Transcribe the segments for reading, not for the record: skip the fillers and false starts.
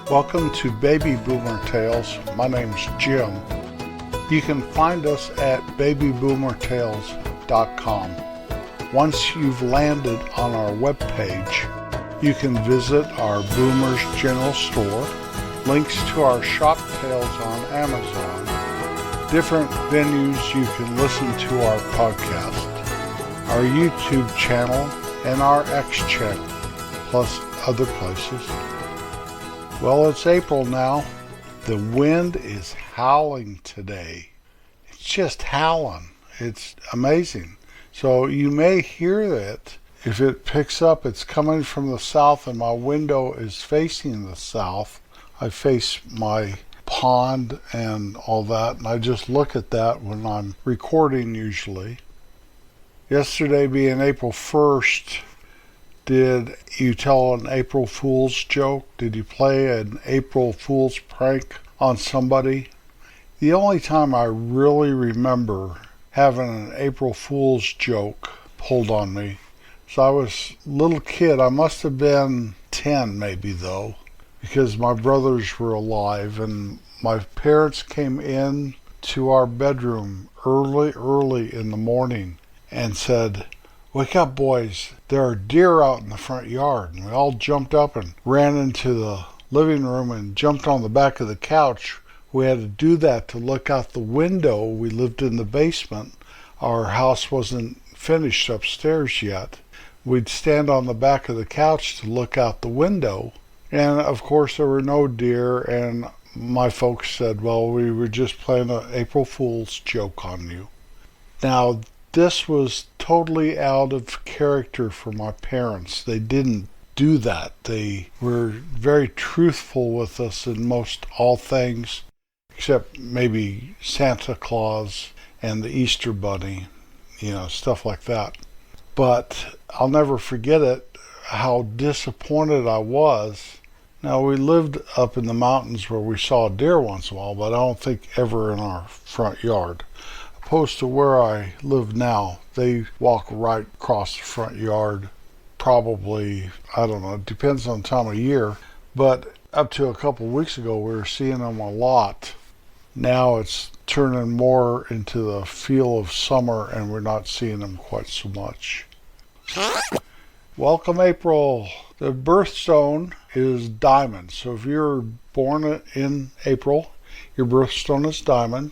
Welcome to Baby Boomer Tales. My name's Jim. You can find us at babyboomertales.com. Once you've landed on our webpage, you can visit our Boomers General Store, links to our shop tales on Amazon, different venues you can listen to our podcast, our YouTube channel, and our X-Check, plus other places. Well, it's April now. The wind is howling today. It's just howling. It's amazing. So you may hear it. If it picks up, it's coming from the south, and my window is facing the south. I face my pond and all that, and I just look at that when I'm recording usually. Yesterday being April 1st, did you tell an April Fool's joke? Did you play an April Fool's prank on somebody? The only time I really remember having an April Fool's joke pulled on me, so I was a little kid. I must have been 10 maybe though, because my brothers were alive, and my parents came in to our bedroom early in the morning and said, "Wake up, boys, there are deer out in the front yard." And we all jumped up and ran into the living room and jumped on the back of the couch. We had to do that to look out the window. We lived in the basement. Our house wasn't finished upstairs yet. We'd stand on the back of the couch to look out the window. And of course there were no deer, and my folks said, "Well, we were just playing an April Fool's joke on you." Now, this was totally out of character for my parents. They didn't do that. They were very truthful with us in most all things, except maybe Santa Claus and the Easter Bunny, stuff like that. But I'll never forget it, how disappointed I was. Now, we lived up in the mountains where we saw deer once in a while, but I don't think ever in our front yard. Opposed to where I live now, they walk right across the front yard. Probably, I don't know, it depends on the time of year, but up to a couple of weeks ago we were seeing them a lot. Now it's turning more into the feel of summer, and we're not seeing them quite so much. Welcome April. The birthstone is diamond, so if you're born in April, your birthstone is diamond.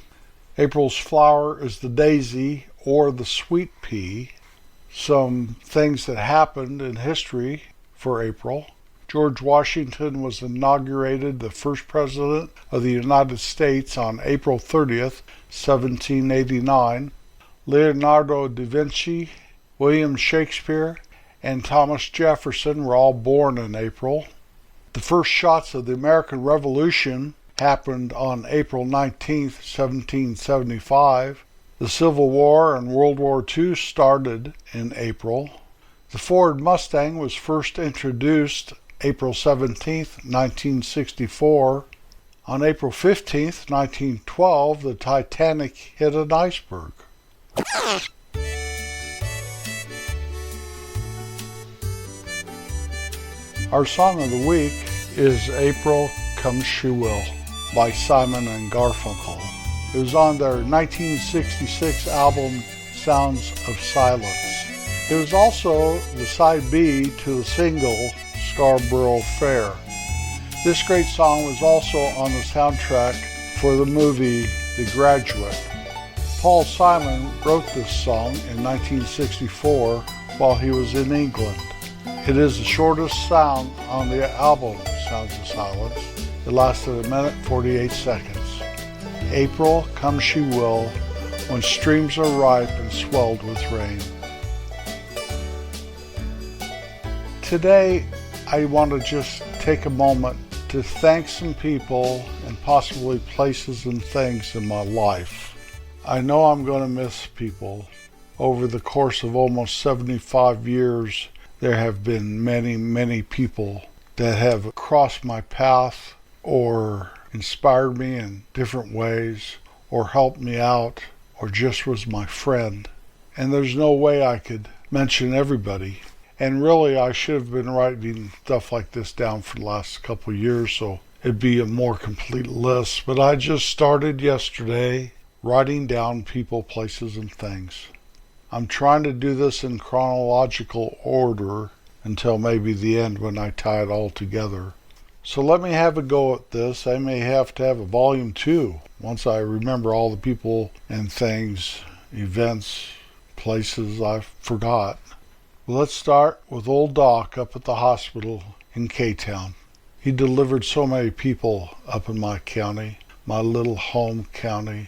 April's flower is the daisy or the sweet pea. Some things that happened in history for April. George Washington was inaugurated the first president of the United States on April 30th, 1789. Leonardo da Vinci, William Shakespeare, and Thomas Jefferson were all born in April. The first shots of the American Revolution happened on April 19th, 1775. The Civil War and World War II started in April. The Ford Mustang was first introduced April 17th, 1964. On April 15th, 1912, the Titanic hit an iceberg. Our song of the week is April Come She Will by Simon and Garfunkel. It was on their 1966 album Sounds of Silence. It was also the side B to the single Scarborough Fair. This great song was also on the soundtrack for the movie The Graduate. Paul Simon wrote this song in 1964 while he was in England. It is the shortest sound on the album Sounds of Silence. It lasted 1:48 seconds. April come she will, when streams are ripe and swelled with rain. Today, I want to just take a moment to thank some people and possibly places and things in my life. I know I'm going to miss people. Over the course of almost 75 years, there have been many people that have crossed my path or inspired me in different ways, or helped me out, or just was my friend. And there's no way I could mention everybody. And really, I should have been writing stuff like this down for the last couple of years so it'd be a more complete list, but I just started yesterday writing down people, places, and things. I'm trying to do this in chronological order until maybe the end when I tie it all together. So let me have a go at this. I may have to have a volume 2 once I remember all the people and things, events, places I forgot. Let's start with old Doc up at the hospital in K-Town. He delivered so many people up in my county, my little home county,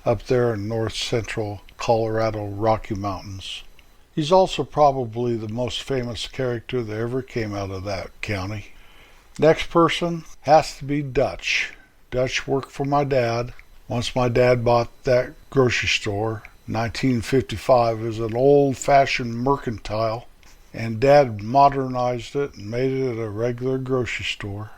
up there in north central Colorado Rocky Mountains. He's also probably the most famous character that ever came out of that county. Next person has to be Dutch. Dutch worked for my dad. Once my dad bought that grocery store, 1955, is an old-fashioned mercantile, and Dad modernized it and made it a regular grocery store.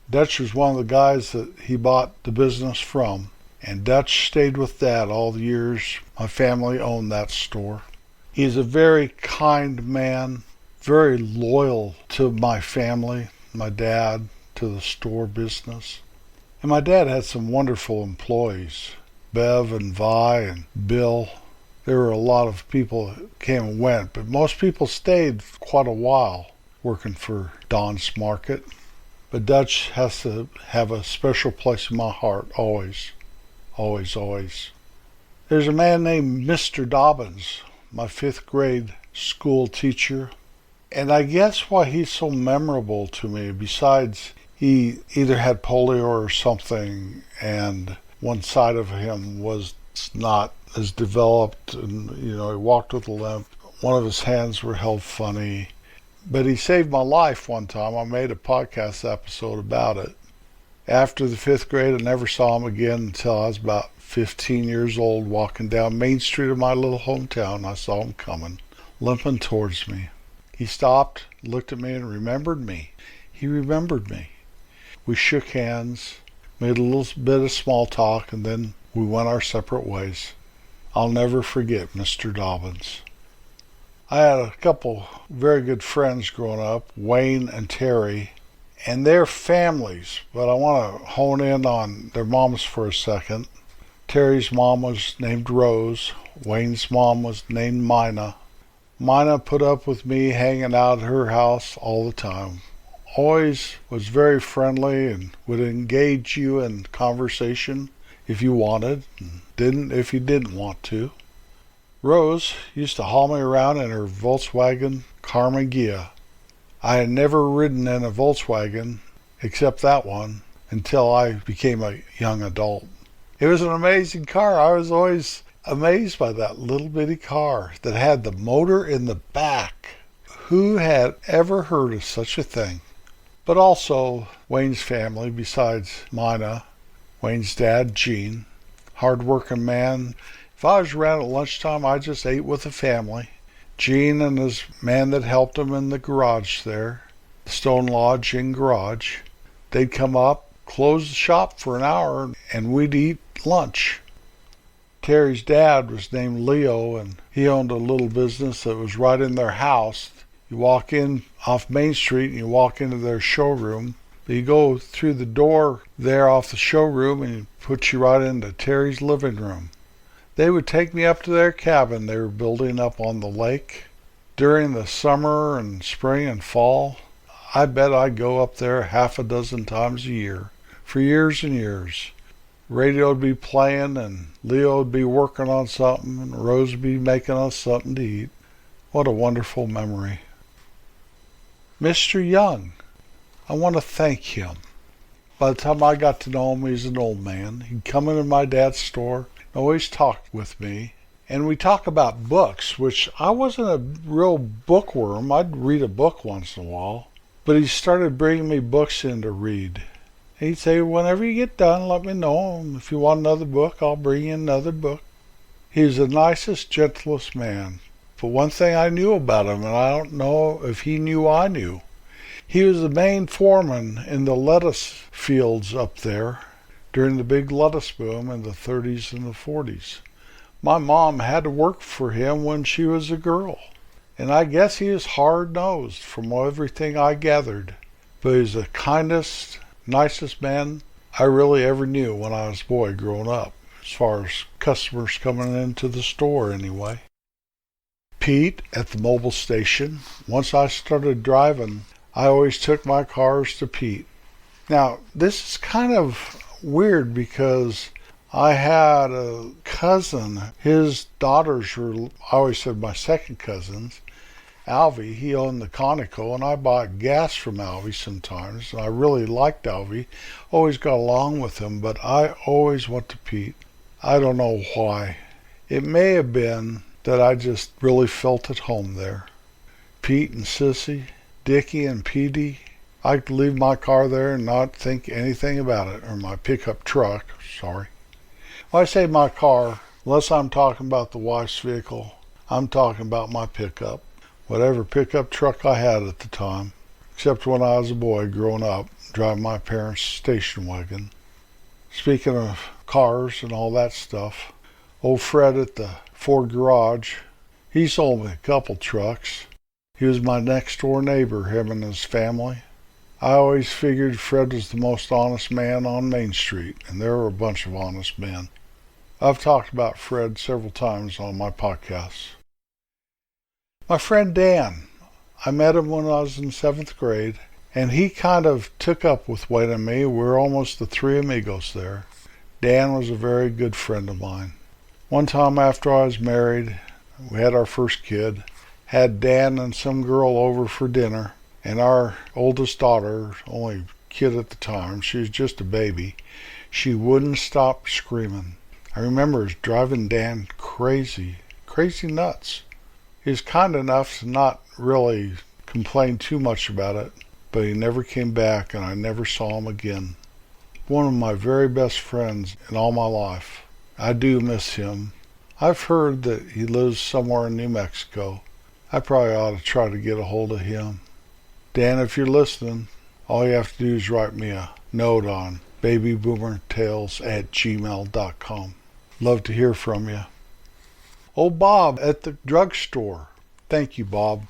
Dutch was one of the guys that he bought the business from, and Dutch stayed with Dad all the years my family owned that store. He's a very kind man, very loyal to my family, my dad, to the store business. And my dad had some wonderful employees. Bev and Vi and Bill. There were a lot of people that came and went, but most people stayed quite a while working for Don's Market. But Dutch has to have a special place in my heart, always. Always, always. There's a man named Mr. Dobbins, my 5th grade school teacher. And I guess why he's so memorable to me, besides he either had polio or something, and one side of him was not as developed, and he walked with a limp. One of his hands were held funny. But he saved my life one time. I made a podcast episode about it. After the 5th grade, I never saw him again until I was about 15 years old, walking down Main Street of my little hometown. I saw him coming, limping towards me. He stopped, looked at me, and remembered me. He remembered me. We shook hands, made a little bit of small talk, and then we went our separate ways. I'll never forget Mr. Dobbins. I had a couple very good friends growing up, Wayne and Terry, and their families, but I want to hone in on their moms for a second. Terry's mom was named Rose. Wayne's mom was named Mina. Mina put up with me hanging out at her house all the time. Always was very friendly and would engage you in conversation if you wanted, and didn't if you didn't want to. Rose used to haul me around in her Volkswagen Karmann Ghia. I had never ridden in a Volkswagen, except that one, until I became a young adult. It was an amazing car. I was always amazed by that little bitty car that had the motor in the back. Who had ever heard of such a thing? But also Wayne's family, besides Mina, Wayne's dad, Gene, hard-working man. If I was around at lunchtime, I just ate with the family. Gene and his man that helped him in the garage there, the Stone Lodge Inn garage, they'd come up, close the shop for an hour, and we'd eat lunch. Terry's dad was named Leo, and he owned a little business that was right in their house. You walk in off Main Street and you walk into their showroom. You go through the door there off the showroom and it puts you right into Terry's living room. They would take me up to their cabin they were building up on the lake. During the summer and spring and fall, I bet I'd go up there 6 times a year for years and years. Radio would be playing and Leo would be working on something and Rose would be making us something to eat. What a wonderful memory. Mr. Young, I want to thank him. By the time I got to know him, he's an old man. He'd come into my dad's store and always talk with me. And we talk about books, which I wasn't a real bookworm. I'd read a book once in a while. But he started bringing me books in to read. He'd say, whenever you get done, let me know. If you want another book, I'll bring you another book. He was the nicest, gentlest man. But one thing I knew about him, and I don't know if he knew I knew, he was the main foreman in the lettuce fields up there during the big lettuce boom in the 30s and the 40s. My mom had to work for him when she was a girl, and I guess he was hard-nosed from everything I gathered. But he was the kindest nicest man I really ever knew when I was a boy growing up, as far as customers coming into the store anyway. Pete at the mobile station. Once I started driving, I always took my cars to Pete. Now, this is kind of weird because I had a cousin. His daughters were, I always said my second cousins. Alvy, he owned the Conoco, and I bought gas from Alvy sometimes. And I really liked Alvy. Always got along with him, but I always went to Pete. I don't know why. It may have been that I just really felt at home there. Pete and Sissy, Dickie and Petey. I could leave my car there and not think anything about it, or my pickup truck, sorry. When I say my car, unless I'm talking about the wife's vehicle, I'm talking about my pickup. Whatever pickup truck I had at the time, except when I was a boy growing up, driving my parents' station wagon. Speaking of cars and all that stuff, old Fred at the Ford garage, he sold me a couple trucks. He was my next door neighbor, him and his family. I always figured Fred was the most honest man on Main Street, and there were a bunch of honest men. I've talked about Fred several times on my podcasts. My friend Dan, I met him when I was in 7th grade, and he kind of took up with Wayne and me. We're almost the three amigos there. Dan was a very good friend of mine. One time after I was married, we had our first kid, had Dan and some girl over for dinner, and our oldest daughter, only kid at the time, she was just a baby, she wouldn't stop screaming. I remember it driving Dan crazy nuts. He was kind enough to not really complain too much about it, but he never came back and I never saw him again. One of my very best friends in all my life. I do miss him. I've heard that he lives somewhere in New Mexico. I probably ought to try to get a hold of him. Dan, if you're listening, all you have to do is write me a note on babyboomertales@gmail.com. Love to hear from you. Old Bob at the drugstore. Thank you, Bob.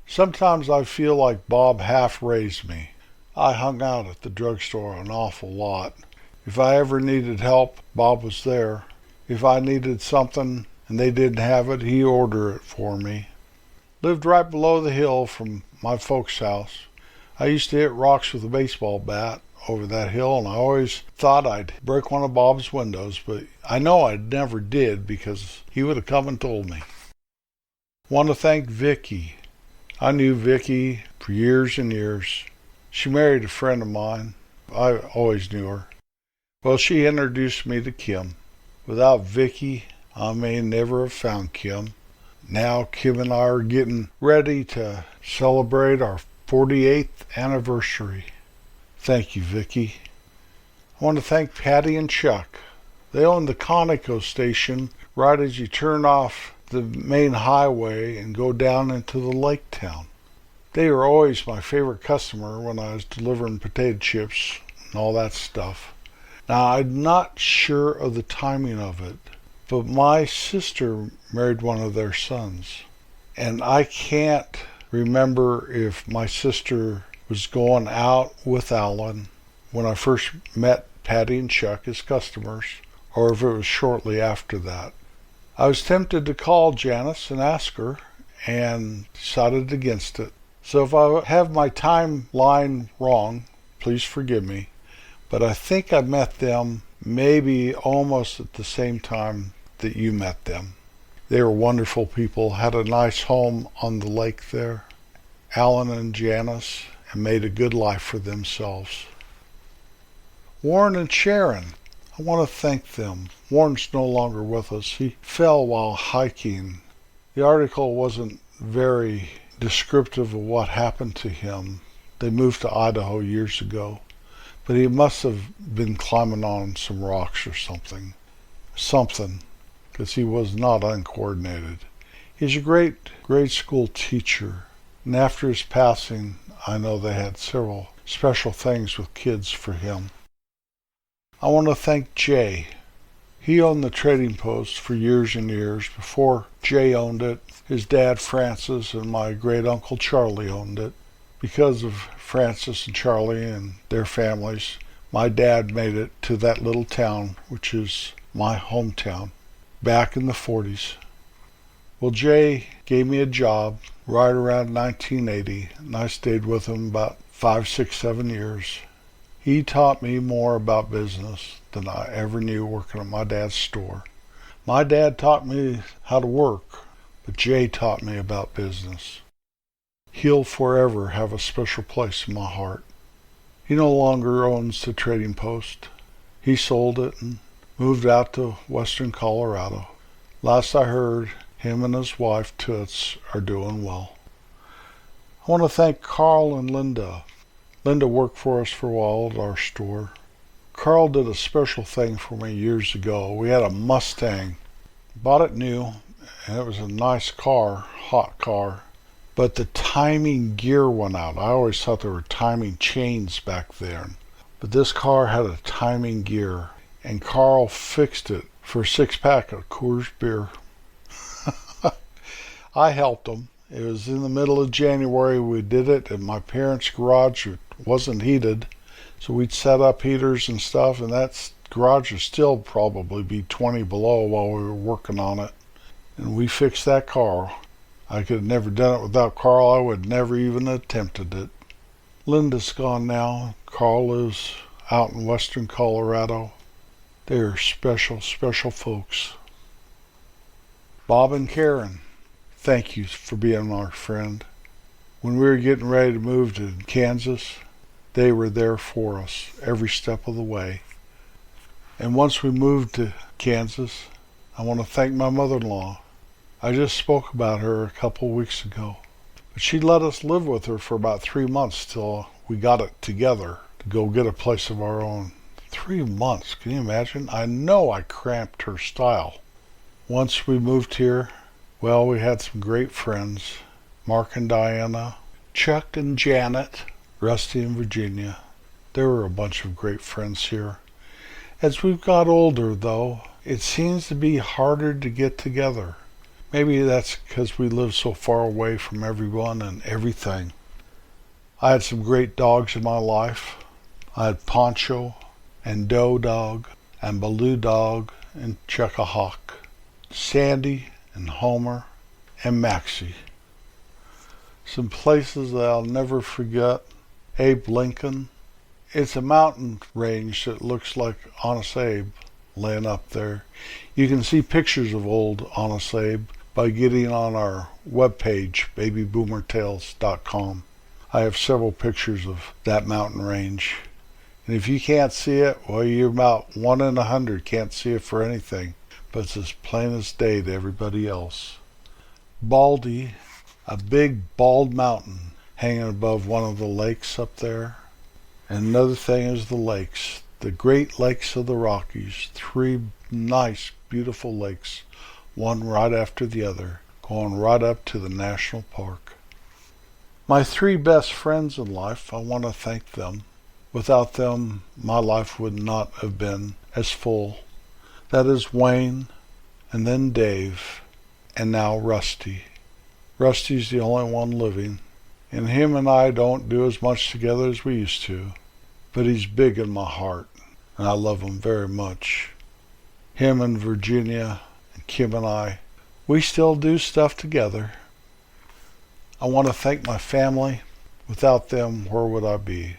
Sometimes I feel like Bob half raised me. I hung out at the drugstore an awful lot. If I ever needed help, Bob was there. If I needed something and they didn't have it, he'd order it for me. Lived right below the hill from my folks' house. I used to hit rocks with a baseball bat over that hill, and I always thought I'd break one of Bob's windows, but I know I never did because he would have come and told me. Want to thank Vicky. I knew Vicky for years and years. She married a friend of mine. I always knew her. Well, she introduced me to Kim. Without Vicky, I may never have found Kim. Now Kim and I are getting ready to celebrate our 48th anniversary. Thank you, Vicky. I want to thank Patty and Chuck. They own the Conoco station right as you turn off the main highway and go down into the lake town. They were always my favorite customer when I was delivering potato chips and all that stuff. Now, I'm not sure of the timing of it, but my sister married one of their sons. And I can't remember if my sister was going out with Alan when I first met Patty and Chuck as customers, or if it was shortly after that. I was tempted to call Janice and ask her, and decided against it. So if I have my timeline wrong, please forgive me. But I think I met them maybe almost at the same time that you met them. They were wonderful people, had a nice home on the lake there, Alan and Janice, and made a good life for themselves. Warren and Sharon, I want to thank them. Warren's no longer with us. He fell while hiking. The article wasn't very descriptive of what happened to him. They moved to Idaho years ago, but he must have been climbing on some rocks or something, because he was not uncoordinated. He's a great grade school teacher, and after his passing, I know they had several special things with kids for him. I want to thank Jay. He owned the Trading Post for years and years. Before Jay owned it, his dad Francis and my great uncle Charlie owned it. Because of Francis and Charlie and their families, my dad made it to that little town, which is my hometown, back in the 40s. Well, Jay gave me a job right around 1980, and I stayed with him about 5, 6, 7 years. He taught me more about business than I ever knew working at my dad's store. My dad taught me how to work, but Jay taught me about business. He'll forever have a special place in my heart. He no longer owns the Trading Post. He sold it and moved out to western Colorado. Last I heard, him and his wife, Toots, are doing well. I want to thank Carl and Linda. Linda worked for us for a while at our store. Carl did a special thing for me years ago. We had a Mustang. Bought it new, and it was a nice car, hot car. But the timing gear went out. I always thought there were timing chains back then. But this car had a timing gear, and Carl fixed it for a 6-pack of Coors beer. I helped him. It was in the middle of January we did it in my parents' garage. It wasn't heated, so we'd set up heaters and stuff, and that garage would still probably be 20 below while we were working on it. And we fixed that car. I could have never done it without Carl. I would never even attempted it. Linda's gone now. Carl lives out in western Colorado. They're special, special folks. Bob and Karen, thank you for being our friend. When we were getting ready to move to Kansas, they were there for us every step of the way. And once we moved to Kansas, I want to thank my mother-in-law. I just spoke about her a couple weeks ago. But she let us live with her for about 3 months till we got it together to go get a place of our own. 3 months, can you imagine? I know I cramped her style. Once we moved here, well, we had some great friends. Mark and Diana, Chuck and Janet, Rusty and Virginia. There were a bunch of great friends here. As we've got older, though, it seems to be harder to get together. Maybe that's because we live so far away from everyone and everything. I had some great dogs in my life. I had Poncho and Doe Dog and Baloo Dog and Chuck-a-Hawk, Sandy and Homer and Maxie. Some places that I'll never forget. Abe Lincoln. It's a mountain range that looks like Honest Abe laying up there. You can see pictures of old Honest Abe by getting on our webpage, babyboomertales.com. I have several pictures of that mountain range. And if you can't see it, well, you're about 1 in 100 can't see it for anything. But it's as plain as day to everybody else. Baldy, a big bald mountain hanging above one of the lakes up there. And another thing is the lakes. The Great Lakes of the Rockies. 3 nice, beautiful lakes. One right after the other, going right up to the national park. My 3 best friends in life, I want to thank them. Without them, my life would not have been as full. That is Wayne, and then Dave, and now Rusty. Rusty's the only one living, and him and I don't do as much together as we used to, but he's big in my heart, and I love him very much. Him and Virginia and Kim and I, we still do stuff together. I want to thank my family. Without them, where would I be?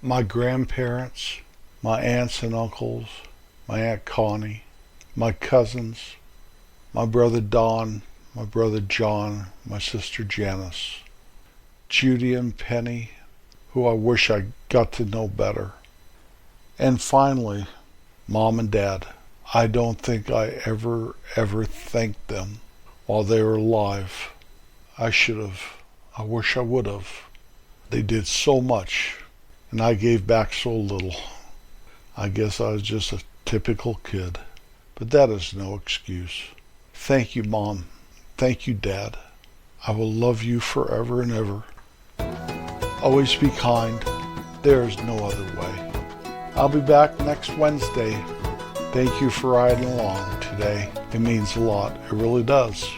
My grandparents, my aunts and uncles, my Aunt Connie, my cousins, my brother Don, my brother John, my sister Janice, Judy and Penny, who I wish I got to know better. And finally, Mom and Dad. I don't think I ever thanked them while they were alive. I should have. I wish I would have. They did so much, and I gave back so little. I guess I was just a typical kid. But that is no excuse. Thank you, Mom. Thank you, Dad. I will love you forever and ever. Always be kind. There is no other way. I'll be back next Wednesday. Thank you for riding along today. It means a lot. It really does.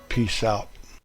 Peace out.